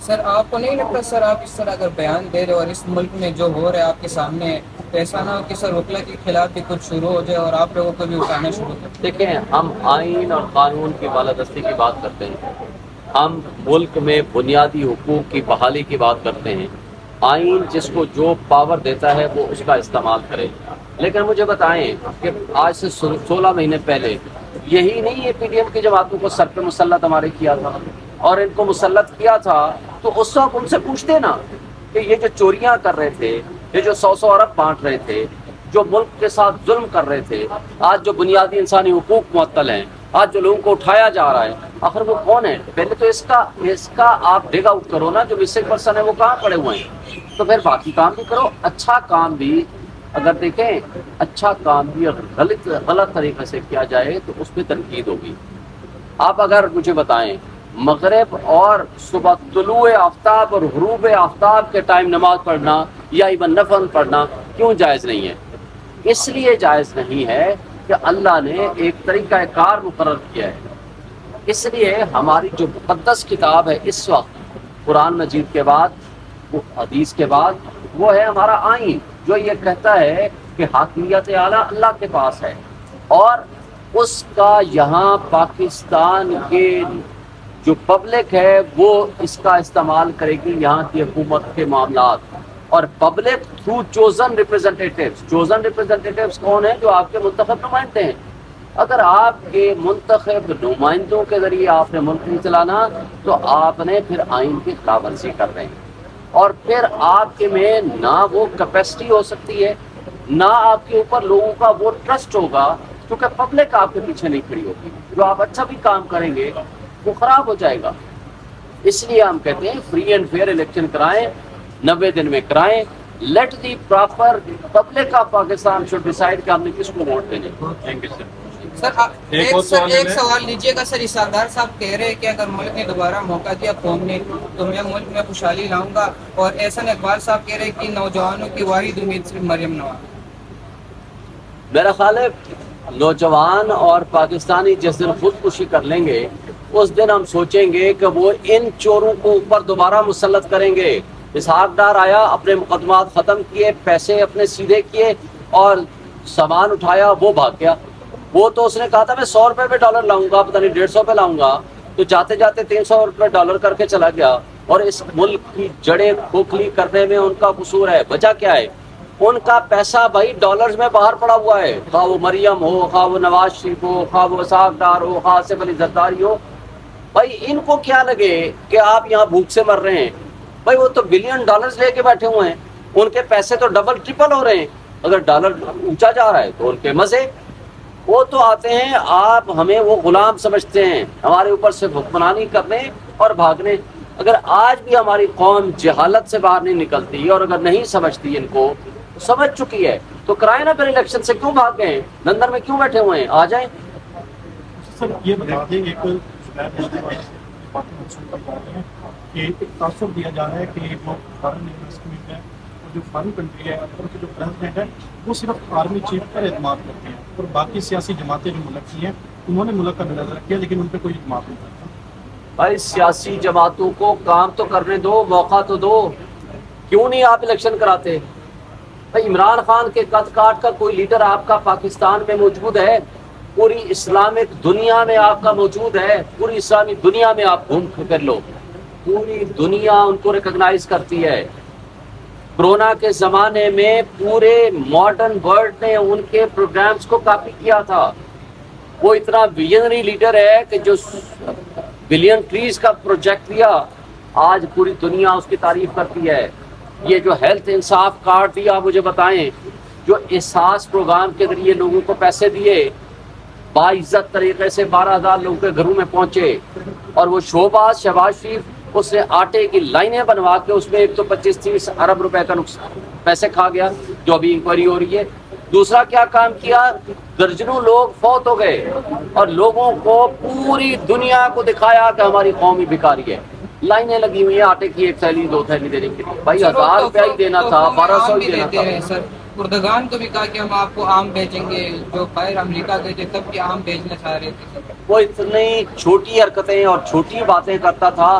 سر آپ کو نہیں لگتا سر آپ اس طرح اگر بیان دے رہے ہو اور اس ملک میں جو ہو رہا ہے آپ کے سامنے ہے، تو ایسا نہ ہو کہ سر وکلا کے خلاف بھی کچھ شروع ہو جائے اور آپ لوگوں کو بھی اٹھانا شروع کر دیں؟ دیکھیں، ہم آئین اور قانون کی بالادستی کی بات کرتے ہیں، ہم ملک میں بنیادی حقوق کی بحالی کی بات کرتے ہیں۔ آئین جس کو جو پاور دیتا ہے وہ اس کا استعمال کرے۔ لیکن مجھے بتائیں کہ آج سے 16 مہینے پہلے یہی نہیں، یہ پی ڈی ایم کی جماعتوں کو سر پہ مسلط ہمارے کیا تھا، اور ان کو مسلط کیا تھا تو اس وقت ان سے پوچھتے نا کہ یہ جو چوریاں کر رہے تھے، یہ جو 100 ارب بانٹ رہے تھے، جو ملک کے ساتھ ظلم کر رہے تھے، آج جو بنیادی انسانی حقوق معطل ہیں، آج جو لوگوں کو اٹھایا جا رہا ہے، آخر وہ کون ہے؟ پہلے تو اس کا آپ ڈگ آؤٹ کرو نا، جو مسنگ پرسن ہے وہ کہاں پڑے ہوئے ہیں، تو پھر باقی کام بھی کرو۔ اچھا کام بھی اگر دیکھیں، اچھا کام بھی اگر غلط طریقے سے کیا جائے تو اس پہ تنقید ہوگی۔ آپ اگر مجھے بتائیں، مغرب اور صبح طلوع آفتاب اور غروب آفتاب کے ٹائم نماز پڑھنا یا ایون نفل پڑھنا کیوں جائز نہیں ہے؟ اس لیے جائز نہیں ہے کہ اللہ نے ایک طریقہ کار مقرر کیا ہے۔ اس لیے ہماری جو مقدس کتاب ہے اس وقت، قرآن مجید کے بعد، حدیث کے بعد، وہ ہے ہمارا آئین، جو یہ کہتا ہے کہ حاکمیت اعلیٰ اللہ کے پاس ہے، اور اس کا یہاں پاکستان کے جو پبلک ہے وہ اس کا استعمال کرے گی یہاں کی حکومت کے معاملات، اور public through chosen representatives. Chosen representatives کون ہیں؟ جو آپ کے منتخب نمائندے ہیں۔ اگر آپ کے منتخب نمائندوں کے ذریعے آپ نے ملک نہیں چلانا تو آپ نے پھر آئین کی خلاف ورزی کر رہے ہیں، اور پھر آپ کے میں نہ وہ کیپیسٹی ہو سکتی ہے، نہ آپ کے اوپر لوگوں کا وہ ٹرسٹ ہوگا، کیونکہ پبلک آپ کے پیچھے نہیں کھڑی ہوگی۔ جو آپ اچھا بھی کام کریں گے وہ خراب ہو جائے گا۔ اس لیے ہم کہتے ہیں فری اینڈ فیئر الیکشن کرائیں، 90 دن میں کرائیں۔ Let the proper public of Pakistan should decide کہ ہم نے کس کو ووٹ دینے۔ Thank you sir. سر ایک سوال لیجیے گا سر، اسحاق صاحب کہہ رہے ہیں کہ اگر ملک نے دوبارہ موقع دیا قوم نے تو میں ملک میں خوشحالی لاؤں گا، اور احسن اقبال صاحب کہہ رہے ہیں کہ نوجوانوں کی واحد امید صرف مریم نواز۔ میرا خیال ہے نوجوان اور پاکستانی جس دن خودکشی کر لیں گے اس دن ہم سوچیں گے کہ وہ ان چوروں کو اوپر دوبارہ مسلط کریں گے۔ اسحاق ڈار آیا، اپنے مقدمات ختم کیے، پیسے اپنے سیدھے کیے اور سامان اٹھایا، وہ بھاگ گیا۔ وہ تو اس نے کہا تھا میں 100 روپے پہ ڈالر لاؤں گا، پتہ نہیں 150 پہ لاؤں گا، تو جاتے جاتے 300 روپے ڈالر کر کے چلا گیا، اور اس ملک کی جڑیں کھوکھلی کرنے میں ان کا قصور ہے۔ وجہ کیا ہے؟ ان کا پیسہ بھائی ڈالرز میں باہر پڑا ہوا ہے، خواہ وہ مریم ہو، خواہ وہ نواز شریف ہو، خواہ وہ اسحاق ڈار ہو، خواہ آصف علی زرداری ہو۔ بھائی ان کو کیا لگے کہ آپ یہاں بھوک سے مر رہے ہیں؟ بھائی وہ تو بلین ڈالرز لے کے بیٹھے ہوئے ہیں، ان کے پیسے تو ڈبل ٹرپل ہو رہے ہیں۔ اگر ڈالر اونچا جا رہا ہے تو ان کے مزے۔ وہ تو آتے ہیں، آپ ہمیں وہ غلام سمجھتے ہیں، ہمارے اوپر سے حکمرانی کرنے اور بھاگنے۔ اگر آج بھی ہماری قوم جہالت سے باہر نہیں نکلتی اور اگر نہیں سمجھتی، ان کو سمجھ چکی ہے، تو کرائے نا پھر الیکشن سے۔ کیوں بھاگ گئے ہیں؟ لندن میں کیوں بیٹھے ہوئے ہیں؟ آ جائیں۔ سر یہ بتا دیں، ایک باتیں منسوخ کر جا رہے ہیں کہ ایک تاثر دیا جا رہا ہے کہ جو فارن انویسٹمنٹ ہے اور جو فارن کنٹری ہے ان کے جو پریزیڈنٹ ہے وہ صرف آرمی چیف پر اعتماد کرتے ہیں، اور باقی سیاسی جماعتیں جو ملک کی ہیں انہوں نے ملک کا نظر کیا لیکن ان پہ کوئی اعتماد نہیں کرتا۔ بھائی سیاسی جماعتوں کو کام تو کرنے دو، موقع تو دو۔ کیوں نہیں آپ الیکشن کراتے؟ بھائی عمران خان کے قد کاٹ کا کوئی لیڈر آپ کا پاکستان میں موجود ہے؟ پوری اسلامک دنیا میں آپ کا موجود ہے، پوری اسلامی دنیا میں آپ گھوم پھر لو، پوری دنیا ان کو ریکگنائز کرتی ہے۔ کرونا کے زمانے میں پورے ماڈرن ورلڈ نے ان کے پروگرامز کو کاپی کیا تھا۔ وہ اتنا ویژنری لیڈر ہے کہ جو بلین ٹریز کا پروجیکٹ دیا، آج پوری دنیا اس کی تعریف کرتی ہے۔ یہ جو ہیلتھ انصاف کارڈ دیا، مجھے بتائیں، جو احساس پروگرام کے ذریعے لوگوں کو پیسے دیے، باعزت طریقے سے 12,000 لوگوں کے گھروں میں پہنچے، اور وہ شہباز شریف اس نے آٹے کی لائنیں بنوا کے اس میں ایک تو 25-30 ارب روپے کا نقصان پیسے کھا گیا، جو ابھی انکوائری ہو رہی ہے۔ دوسرا کیا کام کیا؟ درجنوں لوگ فوت ہو گئے اور لوگوں کو پوری دنیا کو دکھایا کہ ہماری قوم ہی بھکاری ہے۔ لائنیں لگی ہوئی ہیں آٹے کی 1 تھیلی 2 تھیلی دینے کے لیے۔ بھائی 1000 روپیہ ہی دینا تھا، 1200 ہی دینا تھا۔ سر اردگان کو بھی کہا کہ ہم آپ کو آم بھیجیں گے، جو باہر امریکہ گئے تھے تب بھی آم بھیجنا چاہ رہے تھے۔ وہ اتنی چھوٹی حرکتیں اور چھوٹی باتیں کرتا تھا